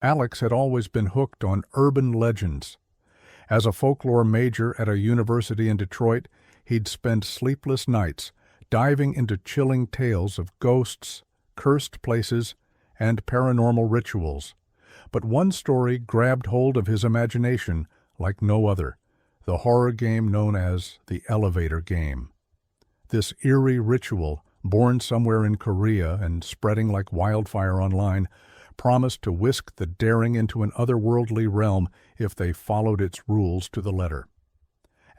Alex had always been hooked on urban legends. As a folklore major at a university in Detroit, he'd spend sleepless nights diving into chilling tales of ghosts, cursed places, and paranormal rituals. But one story grabbed hold of his imagination like no other, the horror game known as the elevator game. This eerie ritual, born somewhere in Korea and spreading like wildfire online, promised to whisk the daring into an otherworldly realm if they followed its rules to the letter.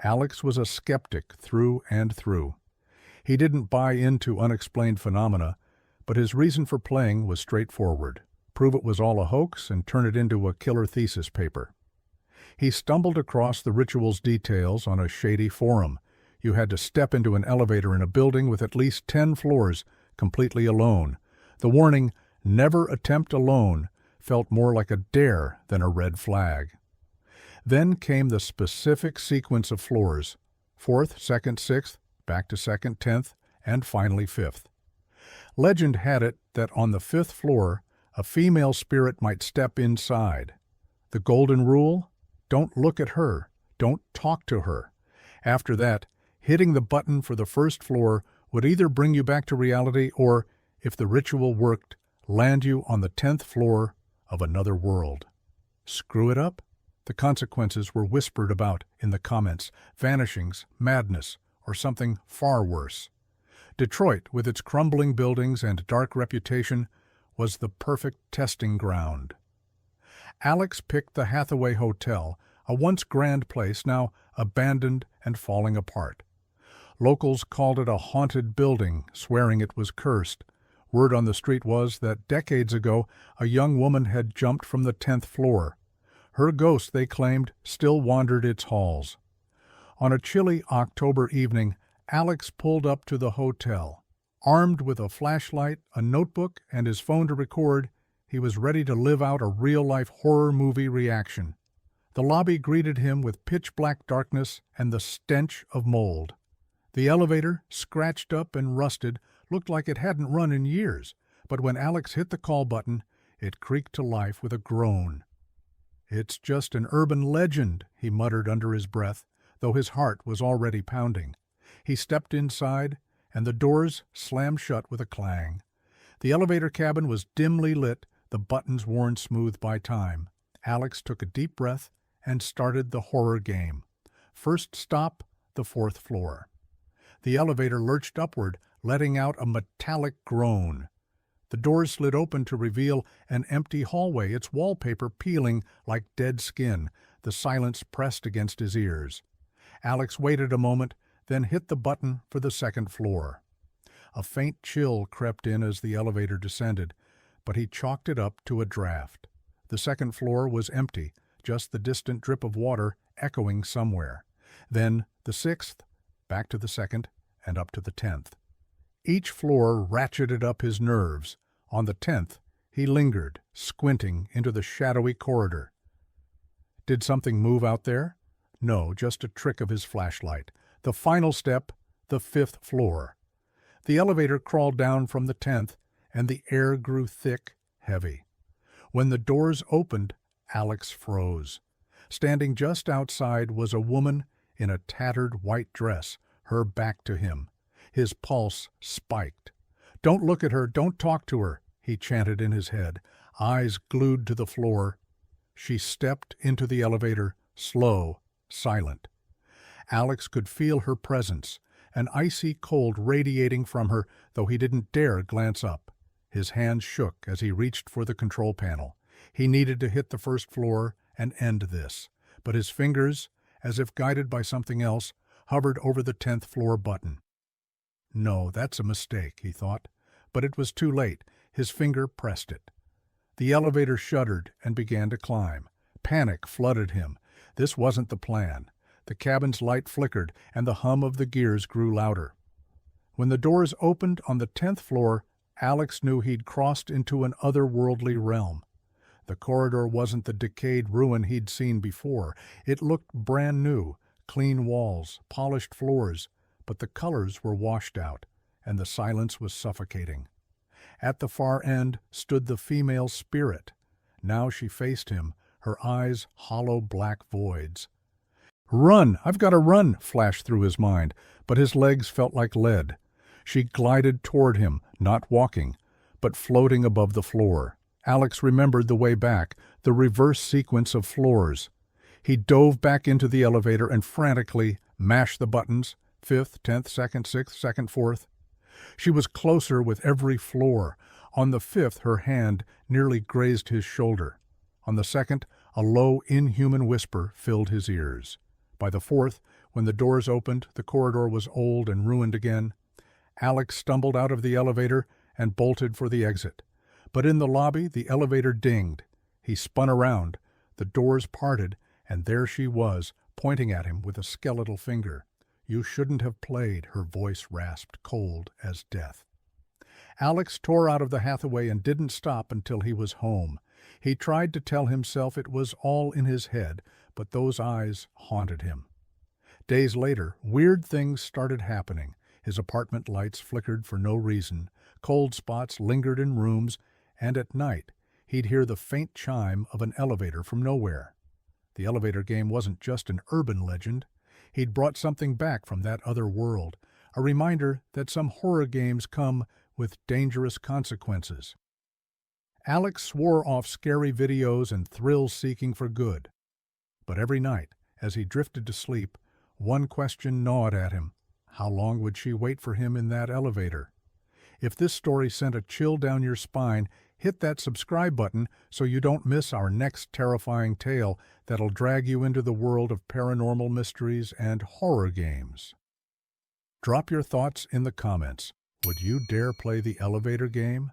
Alex was a skeptic through and through. He didn't buy into unexplained phenomena, but his reason for playing was straightforward: prove it was all a hoax and turn it into a killer thesis paper. He stumbled across the ritual's details on a shady forum. You had to step into an elevator in a building with at least 10 floors, completely alone. The warning, "Never attempt alone," felt more like a dare than a red flag. Then came the specific sequence of floors: 4th, 2nd, 6th, back to 2nd, 10th, and finally 5th. Legend had it that on the 5th floor, a female spirit might step inside. The golden rule? Don't look at her. Don't talk to her. After that, hitting the button for the 1st floor would either bring you back to reality or, if the ritual worked, land you on the 10th floor of another world. Screw it up? The consequences were whispered about in the comments: vanishings, madness, or something far worse. Detroit, with its crumbling buildings and dark reputation, was the perfect testing ground. Alex picked the Hathaway Hotel, a once grand place now abandoned and falling apart. Locals called it a haunted building, swearing it was cursed. Word on the street was that decades ago a young woman had jumped from the 10th floor. Her ghost, they claimed, still wandered its halls. On a chilly October evening, Alex pulled up to the hotel. Armed with a flashlight, a notebook, and his phone to record, he was ready to live out a real-life horror movie reaction. The lobby greeted him with pitch-black darkness and the stench of mold. The elevator, scratched up and rusted, looked like it hadn't run in years, but when Alex hit the call button, it creaked to life with a groan. "It's just an urban legend," he muttered under his breath, though his heart was already pounding. He stepped inside, and the doors slammed shut with a clang. The elevator cabin was dimly lit, the buttons worn smooth by time. Alex took a deep breath and started the horror game. First stop, the 4th floor. The elevator lurched upward, letting out a metallic groan. The doors slid open to reveal an empty hallway, its wallpaper peeling like dead skin, the silence pressed against his ears. Alex waited a moment, then hit the button for the 2nd floor. A faint chill crept in as the elevator descended, but he chalked it up to a draft. The 2nd floor was empty, just the distant drip of water echoing somewhere. Then the 6th, back to the 2nd, and up to the 10th. Each floor ratcheted up his nerves. On the 10th, he lingered, squinting into the shadowy corridor. Did something move out there? No, just a trick of his flashlight. The final step, the 5th floor. The elevator crawled down from the 10th, and the air grew thick, heavy. When the doors opened, Alex froze. Standing just outside was a woman in a tattered white dress, her back to him. His pulse spiked. "Don't look at her, don't talk to her," he chanted in his head, eyes glued to the floor. She stepped into the elevator, slow, silent. Alex could feel her presence, an icy cold radiating from her, though he didn't dare glance up. His hands shook as he reached for the control panel. He needed to hit the 1st floor and end this, but his fingers, as if guided by something else, hovered over the 10th floor button. "No, that's a mistake," he thought, but it was too late. His finger pressed it. The elevator shuddered and began to climb. Panic flooded him. This wasn't the plan. The cabin's light flickered, and the hum of the gears grew louder. When the doors opened on the 10th floor, Alex knew he'd crossed into an otherworldly realm. The corridor wasn't the decayed ruin he'd seen before. It looked brand new, clean walls, polished floors, but the colors were washed out, and the silence was suffocating. At the far end stood the female spirit. Now she faced him, her eyes hollow black voids. "Run! I've got to run!" flashed through his mind, but his legs felt like lead. She glided toward him, not walking, but floating above the floor. Alex remembered the way back, the reverse sequence of floors. He dove back into the elevator and frantically mashed the buttons, 5th, 10th, 2nd, 6th, 2nd, 4th. She was closer with every floor. On the 5th, her hand nearly grazed his shoulder. On the 2nd, a low, inhuman whisper filled his ears. By the 4th, when the doors opened, the corridor was old and ruined again. Alex stumbled out of the elevator and bolted for the exit. But in the lobby, the elevator dinged. He spun around. The doors parted, and there she was, pointing at him with a skeletal finger. "You shouldn't have played," her voice rasped, cold as death. Alex tore out of the Hathaway and didn't stop until he was home. He tried to tell himself it was all in his head, but those eyes haunted him. Days later, weird things started happening. His apartment lights flickered for no reason, cold spots lingered in rooms, and at night he'd hear the faint chime of an elevator from nowhere. The elevator game wasn't just an urban legend. He'd brought something back from that other world, a reminder that some horror games come with dangerous consequences. Alex swore off scary videos and thrill-seeking for good. But every night, as he drifted to sleep, one question gnawed at him. How long would she wait for him in that elevator? If this story sent a chill down your spine, hit that subscribe button so you don't miss our next terrifying tale that'll drag you into the world of paranormal mysteries and horror games. Drop your thoughts in the comments. Would you dare play the elevator game?